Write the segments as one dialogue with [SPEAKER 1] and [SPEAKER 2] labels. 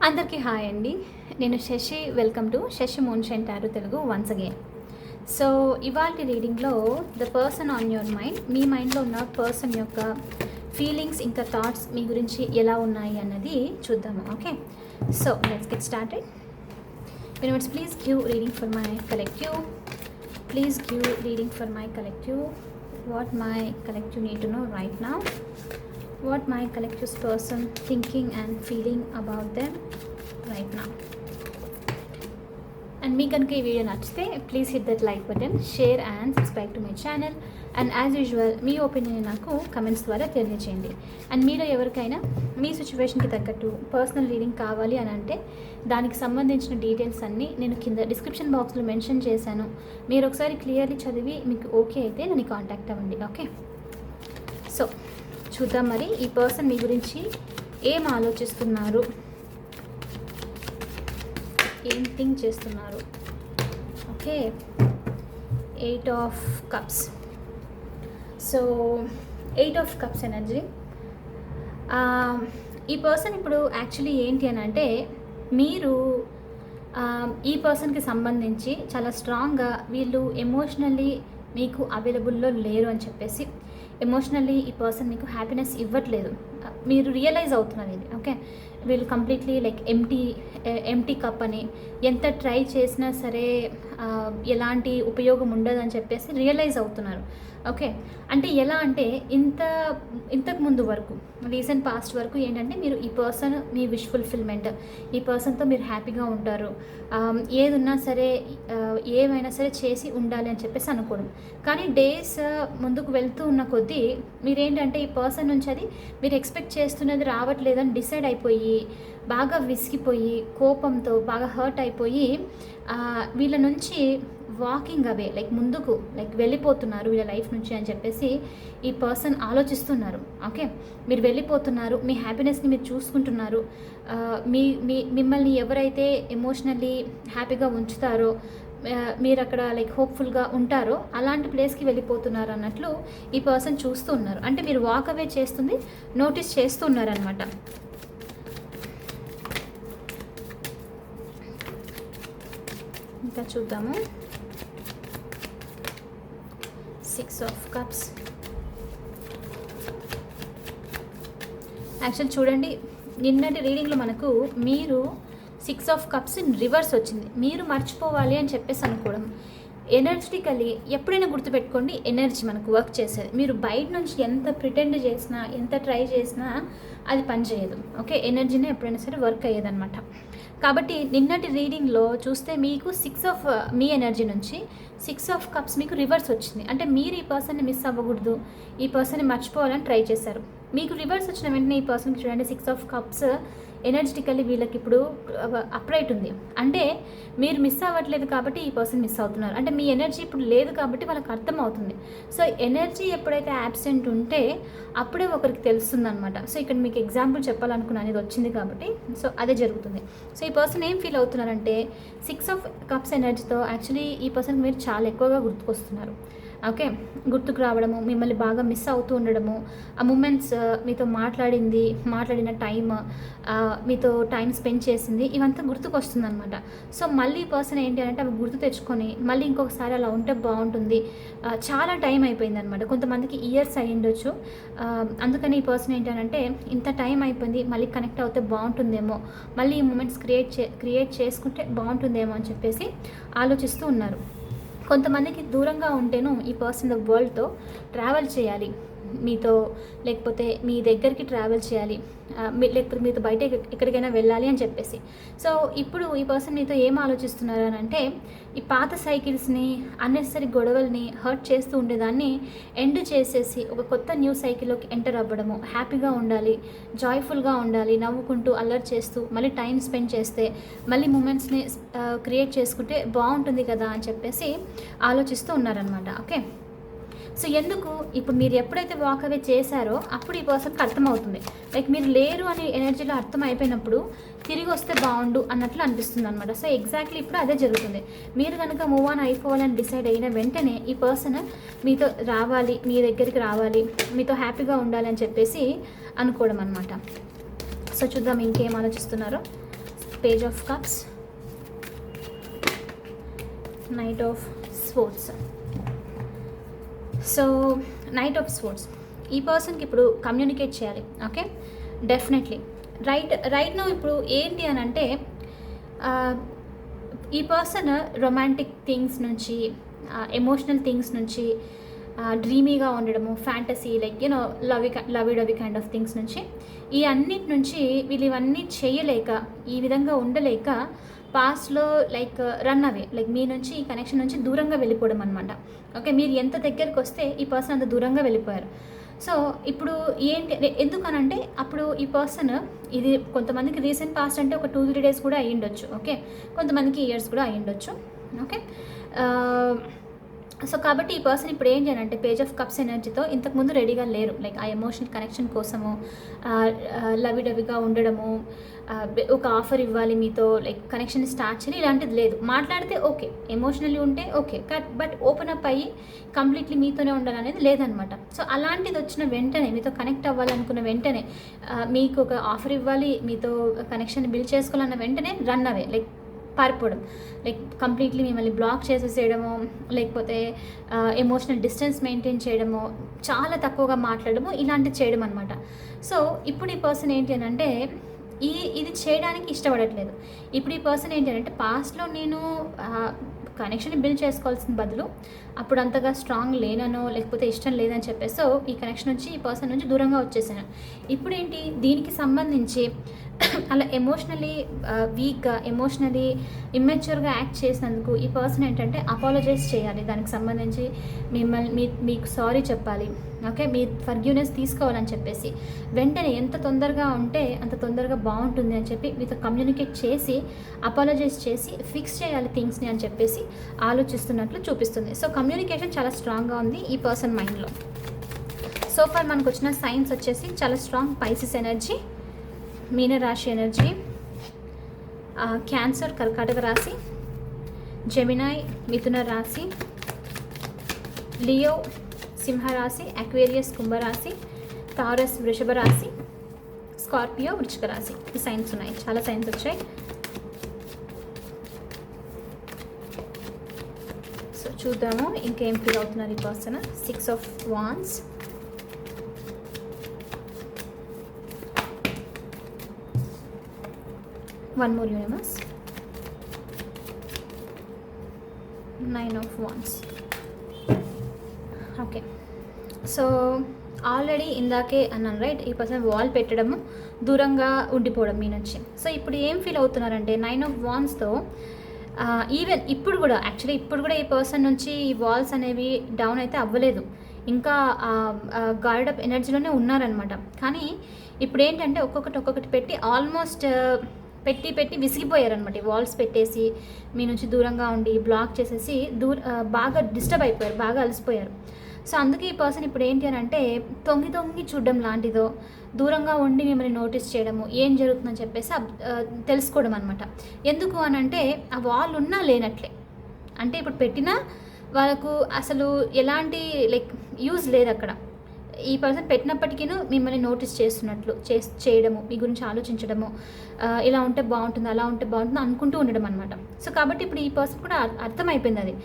[SPEAKER 1] అందరికీ హాయ్ అండి. నేను Shashi. Welcome to Shashi moonshine tarot Telugu once again. So ఇవాల్టి రీడింగ్లో the person on your mind, మీ మైండ్లో ఉన్న పర్సన్ యొక్క ఫీలింగ్స్ ఇంకా థాట్స్ మీ గురించి ఎలా ఉన్నాయి అన్నది చూద్దాము. Okay, so let's get started. Universe, please give reading for my collective. Please give reading for my collective. What my collective need to know right now. What my collective's person thinking and feeling about them right now. And మీ కనుక ఈ video నచ్చితే please hit that like button, share and subscribe to my channel. And as usual me opinion నాకు comments ద్వారా తెలియజేయండి. And మీలో ఎవరికైనా మీ సిచ్యువేషన్కి తగ్గట్టు పర్సనల్ రీడింగ్ కావాలి అని అంటే దానికి సంబంధించిన డీటెయిల్స్ అన్నీ నేను కింద డిస్క్రిప్షన్ బాక్స్లో మెన్షన్ చేశాను. మీరు ఒకసారి క్లియర్లీ చదివి మీకు ఓకే అయితే నన్ను కాంటాక్ట్ అవ్వండి. ఓకే, సో చూద్దాం మరి ఈ పర్సన్ మీ గురించి ఏం ఆలోచిస్తున్నారు, ఏం థింక్ చేస్తున్నారు. Okay, 8 of cups. So 8 of cups energy. ఈ పర్సన్ ఇప్పుడు యాక్చువల్లీ ఏంటి అని అంటే మీరు ఈ పర్సన్కి సంబంధించి చాలా స్ట్రాంగ్గా వీళ్ళు ఎమోషనల్లీ మీకు అవైలబుల్లో లేరు అని చెప్పేసి, ఎమోషనల్లీ ఈ పర్సన్ మీకు హ్యాపీనెస్ ఇవ్వట్లేదు, మీరు రియలైజ్ అవుతున్నారు ఇది. ఓకే, వీళ్ళు కంప్లీట్లీ లైక్ ఎంటీ కప్ అని, ఎంత ట్రై చేసినా సరే ఎలాంటి ఉపయోగం ఉండదని చెప్పేసి రియలైజ్ అవుతున్నారు. ఓకే, అంటే ఎలా అంటే ఇంతకు ముందు వరకు రీసెంట్ పాస్ట్ వరకు ఏంటంటే మీరు ఈ పర్సన్ మీ విష్ ఫుల్ఫిల్మెంట్, ఈ పర్సన్తో మీరు హ్యాపీగా ఉంటారు, ఏదున్నా సరే ఏమైనా సరే చేసి ఉండాలి అని చెప్పేసి అనుకోవడం. కానీ డేస్ ముందుకు వెళ్తూ ఉన్న కొద్దీ మీరేంటంటే ఈ పర్సన్ నుంచి అది మీరు ఎక్స్పెక్ట్ చేస్తున్నది రావట్లేదని డిసైడ్ అయిపోయి బాగా విసిగిపోయి కోపంతో బాగా హర్ట్ అయిపోయి వీళ్ళ నుంచి వాకింగ్ అవే లైక్ ముందుకు లైక్ వెళ్ళిపోతున్నారు వీళ్ళ లైఫ్ నుంచి అని చెప్పేసి ఈ పర్సన్ ఆలోచిస్తున్నారు. ఓకే, మీరు వెళ్ళిపోతున్నారు, మీ హ్యాపీనెస్ని మీరు చూసుకుంటున్నారు, మిమ్మల్ని ఎవరైతే ఎమోషనల్లీ హ్యాపీగా ఉంచుతారో మీరు అక్కడ లైక్ హోప్ఫుల్గా ఉంటారో అలాంటి ప్లేస్కి వెళ్ళిపోతున్నారు అన్నట్లు ఈ పర్సన్ చూస్తూ ఉన్నారు. అంటే మీరు వాక్ అవే చేస్తుంది నోటీస్ చేస్తూ ఉన్నారనమాట. ఇంకా చూద్దాము. 6 ఆఫ్ కప్స్. యాక్చువల్ చూడండి, నిన్నటి రీడింగ్లో మనకు మీరు 6 ఆఫ్ కప్స్ ఇన్ రివర్స్ వచ్చింది. మీరు మర్చిపోవాలి అని చెప్పేసి అనుకోవడం. ఎనర్జెటికలీ ఎప్పుడైనా గుర్తుపెట్టుకోండి, ఎనర్జీ మనకు వర్క్ చేసేది. మీరు బయట నుంచి ఎంత ప్రిటెండ్ చేసినా ఎంత ట్రై చేసినా అది పనిచేయదు. ఓకే, ఎనర్జీనే ఎప్పుడైనా సరే వర్క్ అయ్యేదన్నమాట. కాబట్టి నిన్నటి రీడింగ్లో చూస్తే మీకు 6 ఆఫ్ మీ ఎనర్జీ నుంచి 6 ఆఫ్ కప్స్ మీకు రివర్స్ వచ్చింది. అంటే మీరు ఈ పర్సన్ని మిస్ అవ్వకూడదు, ఈ పర్సన్ని మర్చిపోవాలని ట్రై చేశారు. మీకు రివర్స్ వచ్చిన వెంటనే ఈ పర్సన్కి చూడండి 6 ఆఫ్ కప్స్ ఎనర్జెటికల్లీ వీళ్ళకి ఇప్పుడు అప్రైట్ ఉంది. అంటే మీరు మిస్ అవ్వట్లేదు కాబట్టి ఈ పర్సన్ మిస్ అవుతున్నారు. అంటే మీ ఎనర్జీ ఇప్పుడు లేదు కాబట్టి వాళ్ళకి అర్థం అవుతుంది. సో ఎనర్జీ ఎప్పుడైతే యాబ్సెంట్ ఉంటే అప్పుడే ఒకరికి తెలుస్తుంది అనమాట. సో ఇక్కడ మీకు ఎగ్జాంపుల్ చెప్పాలనుకున్నాను, ఇది వచ్చింది కాబట్టి. సో అదే జరుగుతుంది. సో ఈ పర్సన్ ఏం ఫీల్ అవుతున్నారంటే 6 ఆఫ్ కప్స్ ఎనర్జీతో యాక్చువల్లీ ఈ పర్సన్ మీరు చాలా ఎక్కువగా గుర్తుకొస్తున్నారు. ఓకే, గుర్తుకు రావడము, మిమ్మల్ని బాగా మిస్ అవుతూ ఉండడము, ఆ మూమెంట్స్, మీతో మాట్లాడిన టైం, మీతో టైం స్పెండ్ చేసింది, ఇవంతా గుర్తుకు వస్తుంది అనమాట. సో మళ్ళీ ఈ పర్సన్ ఏంటి అంటే అవి గుర్తు తెచ్చుకొని మళ్ళీ ఇంకొకసారి అలా ఉంటే బాగుంటుంది. చాలా టైం అయిపోయింది అనమాట, కొంతమందికి ఇయర్స్ అయ్యి ఉండొచ్చు. అందుకని ఈ పర్సన్ ఏంటంటే ఇంత టైం అయిపోయింది, మళ్ళీ కనెక్ట్ అవుతే బాగుంటుందేమో, మళ్ళీ ఈ మూమెంట్స్ క్రియేట్ చేసుకుంటే బాగుంటుందేమో అని చెప్పేసి ఆలోచిస్తూ ఉన్నారు. కొంతమందికి దూరంగా ఉంటేను ఈ పర్సన్ వరల్డ్తో ట్రావెల్ చేయాలి, మీతో లేకపోతే మీ దగ్గరికి ట్రావెల్ చేయాలి, లేకపోతే మీతో బయట ఎక్కడికైనా వెళ్ళాలి అని చెప్పేసి. సో ఇప్పుడు ఈ పర్సన్ మీతో ఏం ఆలోచిస్తున్నారు అని అంటే ఈ పాత సైకిల్స్ని, అన్నెసరీ గొడవల్ని, హర్ట్ చేస్తూ ఉండేదాన్ని ఎండ్ చేసేసి ఒక కొత్త న్యూ సైకిల్లోకి ఎంటర్ అవ్వడము, హ్యాపీగా ఉండాలి, జాయ్ఫుల్గా ఉండాలి, నవ్వుకుంటూ అల్లరి చేస్తూ మళ్ళీ టైం స్పెండ్ చేస్తే మళ్ళీ మూమెంట్స్ని క్రియేట్ చేసుకుంటే బాగుంటుంది కదా అని చెప్పేసి ఆలోచిస్తూ ఉన్నారనమాట. ఓకే, సో ఎందుకు ఇప్పుడు మీరు ఎప్పుడైతే వాక్ అవే చేశారో అప్పుడు ఈ పర్సన్కి అర్థమవుతుంది. లైక్ మీరు లేరు అనే ఎనర్జీలో అర్థం అయిపోయినప్పుడు తిరిగి వస్తే బాగుండు అన్నట్లు అనిపిస్తుంది అనమాట. సో ఎగ్జాక్ట్లీ ఇప్పుడు అదే జరుగుతుంది. మీరు కనుక మూవ్ ఆన్ అయిపోవాలని డిసైడ్ అయిన వెంటనే ఈ పర్సన్ మీతో రావాలి, మీ దగ్గరికి రావాలి, మీతో హ్యాపీగా ఉండాలి అని చెప్పేసి అనుకోవడం అనమాట. సో చూద్దాం ఇంకేం ఆలోచిస్తున్నారో. Page of cups, knight of sports. So knight of sports, ఈ పర్సన్కి ఇప్పుడు కమ్యూనికేట్ చేయాలి. ఓకే, డెఫినెట్లీ రైట్ నో ఇప్పుడు ఏంటి అని అంటే ఈ పర్సన్ రొమాంటిక్ థింగ్స్ నుంచి, ఎమోషనల్ థింగ్స్ నుంచి, డ్రీమీగా ఉండడము, fantasy like you know లవీ kind of things నుంచి, ఈ అన్నిటి నుంచి వీళ్ళు ఇవన్నీ చేయలేక, ఈ విధంగా ఉండలేక పాస్ట్లో లైక్ రన్ అవే, లైక్ మీ నుంచి ఈ కనెక్షన్ నుంచి దూరంగా వెళ్ళిపోవడం అనమాట. ఓకే, మీరు ఎంత దగ్గరికి వస్తే ఈ పర్సన్ అంత దూరంగా వెళ్ళిపోయారు. సో ఇప్పుడు ఏంటి ఎందుకనంటే అప్పుడు ఈ పర్సన్, ఇది కొంతమందికి రీసెంట్ పాస్ట్ అంటే ఒక 2-3 days కూడా అయ్యిండొచ్చు. ఓకే, కొంతమందికి ఇయర్స్ కూడా అయ్యిండొచ్చు. ఓకే, సో కాబట్టి ఈ పర్సన్ ఇప్పుడు ఏం చేయాలంటే పేజ్ ఆఫ్ కప్స్ ఎనర్జీతో ఇంతకుముందు రెడీగా లేరు. లైక్ ఆ ఎమోషనల్ కనెక్షన్ కోసము, లవిడవిగా ఉండడము, ఒక ఆఫర్ ఇవ్వాలి మీతో, లైక్ కనెక్షన్ స్టార్ట్ చేయాలి, ఇలాంటిది లేదు. మాట్లాడితే ఓకే, ఎమోషనల్లీ ఉంటే ఓకే, బట్ ఓపెన్ అప్ అయ్యి కంప్లీట్లీ మీతోనే ఉండాలనేది లేదనమాట. సో అలాంటిది వచ్చిన వెంటనే, మీతో కనెక్ట్ అవ్వాలనుకున్న వెంటనే, మీకు ఒక ఆఫర్ ఇవ్వాలి, మీతో కనెక్షన్ బిల్డ్ చేసుకోవాలన్న వెంటనే రన్ అవే, లైక్ పారిపోవడం, లైక్ కంప్లీట్లీ మిమ్మల్ని బ్లాక్ చేసేసేయడము, లేకపోతే ఎమోషనల్ డిస్టెన్స్ మెయింటైన్ చేయడము, చాలా తక్కువగా మాట్లాడము, ఇలాంటివి చేయడం అనమాట. సో ఇప్పుడు ఈ పర్సన్ ఏంటి అని అంటే ఇది చేయడానికి ఇష్టపడట్లేదు. ఇప్పుడు ఈ పర్సన్ ఏంటి అంటే పాస్ట్లో నేను కనెక్షన్ బిల్డ్ చేసుకోవాల్సిన బదులు అప్పుడు అంతగా స్ట్రాంగ్ లేననో లేకపోతే ఇష్టం లేదని చెప్పేసి ఈ కనెక్షన్ నుంచి, ఈ పర్సన్ నుంచి దూరంగా వచ్చేసాను. ఇప్పుడు ఏంటి, దీనికి సంబంధించి అలా ఎమోషనలీ వీక్గా, ఎమోషనలీ ఇమ్మెచ్యూర్గా యాక్ట్ చేసినందుకు ఈ పర్సన్ ఏంటంటే అపాలజైజ్ చేయాలి. దానికి సంబంధించి మీకు సారీ చెప్పాలి. ఓకే, మీ ఫర్గ్యూనెస్ తీసుకోవాలని చెప్పేసి వెంటనే ఎంత తొందరగా ఉంటే అంత తొందరగా బాగుంటుంది అని చెప్పి మీతో కమ్యూనికేట్ చేసి అపాలజైజ్ చేసి ఫిక్స్ చేయాలి థింగ్స్ని అని చెప్పేసి ఆలోచిస్తున్నట్లు చూపిస్తుంది. సో కమ్యూనికేషన్ చాలా స్ట్రాంగ్గా ఉంది ఈ పర్సన్ మైండ్లో. సో ఫర్ మనకు వచ్చిన సైన్స్ వచ్చేసి చాలా స్ట్రాంగ్ పైసిస్ ఎనర్జీ, మీనరాశి ఎనర్జీ, క్యాన్సర్ కర్కాటక రాశి, జెమినాయ్ మిథున రాశి, లియో సింహరాశి, అక్వేరియస్ కుంభరాశి, తారస్ వృషభ రాశి, స్కార్పియో వృశ్చిక రాశి. ఈ సైన్స్ ఉన్నాయి, చాలా సైన్స్ వచ్చాయి. సో చూద్దాము ఇంకేం ఫీల్ అవుతున్నారు ఈ person. 6 of Wands, one more universe, 9 of Wands. Okay, so already ఇందాకే అన్నాను రైట్, ఈ పర్సన్ వాల్ పెట్టడము, దూరంగా ఉండిపోవడం మీ నుంచి. సో ఇప్పుడు ఏం ఫీల్ అవుతున్నారంటే 9 of Wandsతో ఈవెన్ ఇప్పుడు కూడా యాక్చువల్లీ ఇప్పుడు కూడా ఈ పర్సన్ నుంచి ఈ వాల్స్ అనేవి డౌన్ అయితే అవ్వలేదు, ఇంకా గార్డ్ అప్ ఎనర్జీలోనే ఉన్నారనమాట. కానీ ఇప్పుడు ఏంటంటే ఒక్కొక్కటి పెట్టి ఆల్మోస్ట్ పెట్టి విసిగిపోయారనమాట. ఈ వాల్స్ పెట్టేసి మీ నుంచి దూరంగా ఉండి బ్లాక్ చేసేసి బాగా డిస్టర్బ్ అయిపోయారు, బాగా అలసిపోయారు. సో అందుకే ఈ పర్సన్ ఇప్పుడు ఏంటి అని అంటే తొంగి చూడడం లాంటిదో, దూరంగా ఉండి మిమ్మల్ని నోటీస్ చేయడము, ఏం జరుగుతుందని చెప్పేసి తెలుసుకోవడం అనమాట. ఎందుకు అని అంటే ఆ వాల్ ఉన్నా లేనట్లే, అంటే ఇప్పుడు పెట్టినా వాళ్ళకు అసలు ఎలాంటి లైక్ యూజ్ లేదు అక్కడ. ఈ పర్సన్ పెట్టినప్పటికీ మిమ్మల్ని నోటీస్ చేస్తున్నట్లు చేయడము, మీ గురించి ఆలోచించడము, ఇలా ఉంటే బాగుంటుంది, అలా ఉంటే బాగుంటుంది అనుకుంటూ ఉండడం అనమాట. సో కాబట్టి ఇప్పుడు ఈ పర్సన్ కూడా అర్థమైపోయింది అది.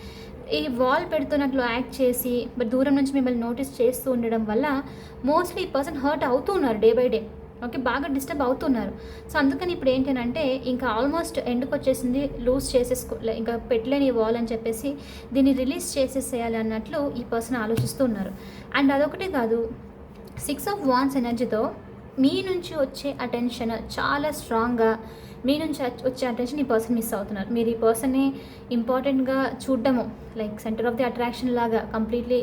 [SPEAKER 1] ఈ వాల్ పెడుతున్నట్లు యాక్ట్ చేసి బట్ దూరం నుంచి మిమ్మల్ని నోటీస్ చేస్తూ ఉండడం వల్ల మోస్ట్లీ ఈ పర్సన్ హర్ట్ అవుతూ ఉన్నారు డే బై డే. ఓకే, బాగా డిస్టర్బ్ అవుతున్నారు. సో అందుకని ఇప్పుడు ఏంటంటే ఇంకా ఆల్మోస్ట్ ఎండ్కి వచ్చేసింది, లూజ్ ఇంకా పెట్టలేని వాల్ అని చెప్పేసి దీన్ని రిలీజ్ చేసేసేయాలి అన్నట్లు ఈ పర్సన్ ఆలోచిస్తూ ఉన్నారు. అండ్ అదొకటే కాదు, 6 of Wands ఎనర్జీతో మీ నుంచి వచ్చే అటెన్షన్ చాలా స్ట్రాంగ్గా, మీ నుంచి వచ్చే అటెన్షన్ ఈ పర్సన్ మిస్ అవుతున్నారు. మీరు ఈ పర్సన్ని ఇంపార్టెంట్గా చూడడము, like centre of the attraction లాగా కంప్లీట్లీ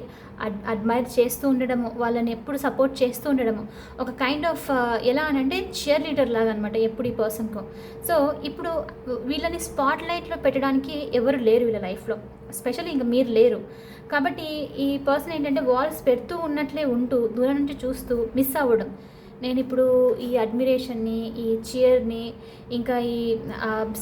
[SPEAKER 1] అడ్మైర్ చేస్తూ ఉండడము, వాళ్ళని ఎప్పుడు సపోర్ట్ చేస్తూ ఉండడము, ఒక కైండ్ ఆఫ్ ఎలా అనంటే చీర్ లీడర్ లాగా అనమాట ఎప్పుడు ఈ పర్సన్కు. సో ఇప్పుడు వీళ్ళని స్పాట్ లైట్లో పెట్టడానికి ఎవరు లేరు వీళ్ళ లైఫ్లో, స్పెషల్లీ ఇంకా మీరు లేరు. కాబట్టి ఈ పర్సన్ ఏంటంటే వాల్స్ పెడుతూ ఉన్నట్లే ఉంటూ దూరం నుంచి చూస్తూ మిస్ అవ్వడం, నేను ఇప్పుడు ఈ అడ్మిరేషన్ని, ఈ చీర్ని, ఇంకా ఈ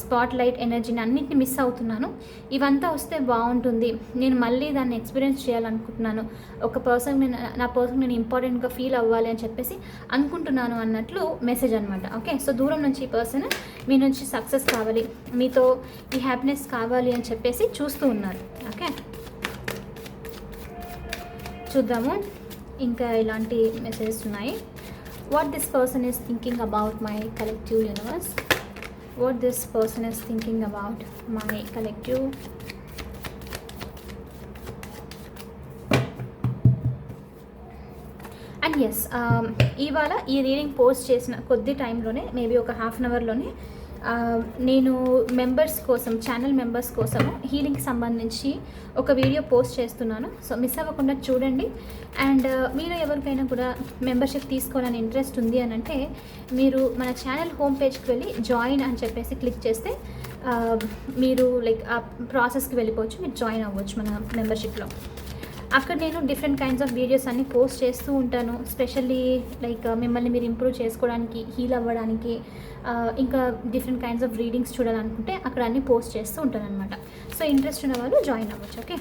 [SPEAKER 1] స్పాట్ లైట్ ఎనర్జీని అన్నింటినీ మిస్ అవుతున్నాను. ఇవంతా వస్తే బాగుంటుంది, నేను మళ్ళీ దాన్ని ఎక్స్పీరియన్స్ చేయాలనుకుంటున్నాను, ఒక పర్సన్ నా పర్సన్ నేను ఇంపార్టెంట్గా ఫీల్ అవ్వాలి అని చెప్పేసి అనుకుంటున్నాను అన్నట్లు మెసేజ్ అనమాట. ఓకే, సో దూరం నుంచి ఈ పర్సన్ మీ నుంచి సక్సెస్ కావాలి, మీతో ఈ హ్యాపీనెస్ కావాలి అని చెప్పేసి చూస్తూ ఉన్నారు. ఓకే, చూద్దాము ఇంకా ఇలాంటి మెసేజెస్ ఉన్నాయి. What this person is thinking about my collective universe. What this person is thinking about my collective. And yes, ఇవాళ ఈ రీడింగ్ పోస్ట్ చేసిన కొద్ది టైంలోనే, మేబీ ఒక హాఫ్ అన్ అవర్లోనే నేను మెంబర్స్ కోసం, ఛానల్ మెంబర్స్ కోసము హీలింగ్కి సంబంధించి ఒక వీడియో పోస్ట్ చేస్తున్నాను. సో మిస్ అవ్వకుండా చూడండి. అండ్ మీరు ఎవరికైనా కూడా మెంబర్షిప్ తీసుకోవాలని ఇంట్రెస్ట్ ఉంది అని అంటే మీరు మన ఛానల్ హోమ్ పేజ్కి వెళ్ళి జాయిన్ అని చెప్పేసి క్లిక్ చేస్తే మీరు లైక్ ఆ ప్రాసెస్కి వెళ్ళిపోవచ్చు, మీరు జాయిన్ అవ్వచ్చు మన మెంబర్షిప్లో. అక్కడ నేను డిఫరెంట్ కైండ్స్ ఆఫ్ వీడియోస్ అన్ని పోస్ట్ చేస్తూ ఉంటాను, స్పెషల్లీ లైక్ మిమ్మల్ని మీరు ఇంప్రూవ్ చేసుకోవడానికి, హీల్ అవ్వడానికి, ఇంకా డిఫరెంట్ కైండ్స్ ఆఫ్ రీడింగ్స్ చూడాలనుకుంటే అక్కడ అన్ని పోస్ట్ చేస్తూ ఉంటాను అనమాట. సో ఇంట్రెస్ట్ ఉన్న వాళ్ళు జాయిన్ అవ్వచ్చు. Okay,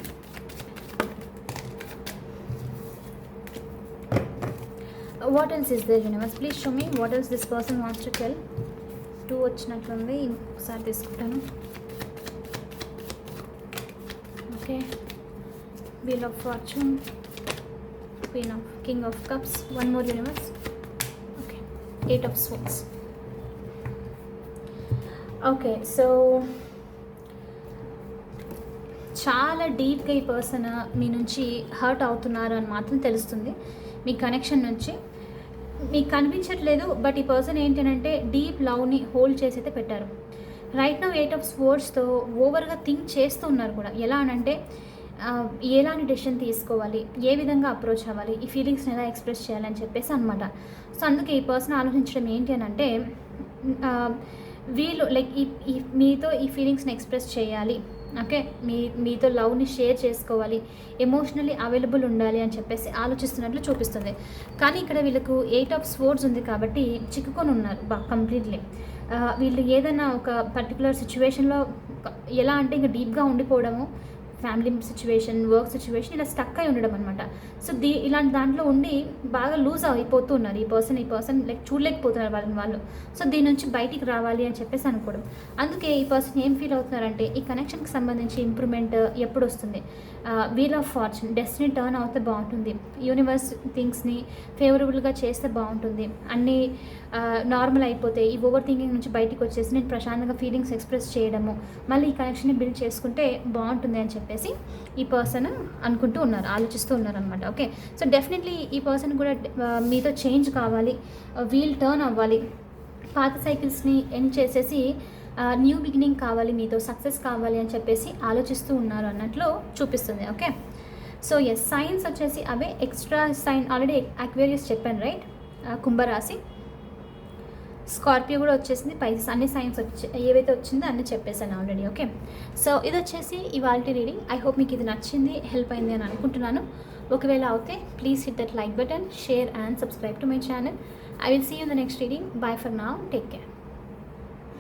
[SPEAKER 1] what else is there universe, please show me what else this person wants to tell. 2 వచ్చినట్లుంది, ఇంకొకసారి తీసుకుంటాను. Okay, Wheel of Fortune, King of Cups, one more universe. Okay, 8 of Swords. Okay, so చాలా డీప్గా ఈ person మీ నుంచి hurt అవుతున్నారు అని మాత్రం తెలుస్తుంది. మీ కనెక్షన్ నుంచి మీకు కనిపించట్లేదు, బట్ ఈ పర్సన్ ఏంటంటే డీప్ లవ్ని హోల్డ్ చేసి అయితే పెట్టారు. రైట్ నౌ 8 of Swordsతో ఓవర్గా థింక్ చేస్తూ ఉన్నారు కూడా. ఎలా అనంటే ఎలాంటి డెసిషన్ తీసుకోవాలి, ఏ విధంగా అప్రోచ్ అవ్వాలి, ఈ ఫీలింగ్స్ని ఎలా ఎక్స్ప్రెస్ చేయాలని చెప్పేసి అనమాట. సో అందుకే ఈ పర్సన్ ఆలోచించడం ఏంటి అని అంటే వీళ్ళు లైక్ ఈ మీతో ఈ ఫీలింగ్స్ని ఎక్స్ప్రెస్ చేయాలి, ఓకే, మీతో లవ్ని షేర్ చేసుకోవాలి, ఎమోషనల్లీ అవైలబుల్ ఉండాలి అని చెప్పేసి ఆలోచిస్తున్నట్లు చూపిస్తుంది. కానీ ఇక్కడ వీళ్ళకు 8 of Swords ఉంది కాబట్టి చిక్కుకొని ఉన్నారు కంప్లీట్లీ. వీళ్ళు ఏదైనా ఒక పర్టికులర్ సిచ్యువేషన్లో ఎలా అంటే ఇంకా డీప్గా ఉండిపోవడము, ఫ్యామిలీ సిచ్యువేషన్, వర్క్ సిచ్యువేషన్, ఇలా స్టక్ అయి ఉండడం అనమాట. సో ఇలాంటి దాంట్లో ఉండి బాగా లూజ్ అయిపోతూ ఉన్నారు ఈ పర్సన్ లైక్ చూడలేకపోతున్నారు వాళ్ళు. సో దీని నుంచి బయటికి రావాలి అని చెప్పేసి అనుకోవడం. అందుకే ఈ పర్సన్ ఏం ఫీల్ అవుతున్నారంటే ఈ కనెక్షన్కి సంబంధించి ఇంప్రూవ్మెంట్ ఎప్పుడు వస్తుంది, wheel of fortune, destiny turn అవుతే బాగుంటుంది, యూనివర్స్ థింగ్స్ని ఫేవరబుల్గా చేస్తే బాగుంటుంది, అన్నీ నార్మల్ అయిపోతే ఈ ఓవర్ థింకింగ్ నుంచి బయటికి వచ్చేసి నేను ప్రశాంతంగా ఫీలింగ్స్ ఎక్స్ప్రెస్ చేయడము, మళ్ళీ ఈ కనెక్షన్ని బిల్డ్ చేసుకుంటే బాగుంటుంది అని చెప్పేసి ఈ పర్సన్ అనుకుంటూ ఉన్నారు, ఆలోచిస్తూ ఉన్నారు అనమాట. ఓకే, సో డెఫినెట్లీ ఈ పర్సన్ కూడా మీతో చేంజ్ కావాలి, వీల్ టర్న్ అవ్వాలి, పాత సైకిల్స్ని ఎండ్ చేసేసి న్యూ బిగినింగ్ కావాలి, మీతో సక్సెస్ కావాలి అని చెప్పేసి ఆలోచిస్తూ ఉన్నారు అన్నట్లు చూపిస్తుంది. ఓకే, సో ఎస్, సైన్స్ వచ్చేసి అవే ఎక్స్ట్రా సైన్ ఆల్రెడీ అక్వేరియస్ చెప్పాను, రైట్, కుంభరాశి, స్కార్పియో కూడా వచ్చేసింది, పైసెస్, అన్ని సైన్స్ ఏవైతే వచ్చిందో అన్నీ చెప్పేసాను ఆల్రెడీ. ఓకే, సో ఇది వచ్చేసి ఇవాల్టి రీడింగ్. ఐ హోప్ మీకు ఇది నచ్చింది, హెల్ప్ అయింది అని అనుకుంటున్నాను. ఒకవేళ అవుతే please hit that like button, share and subscribe to my channel. I will see you in the next reading. Bye for now. Take care.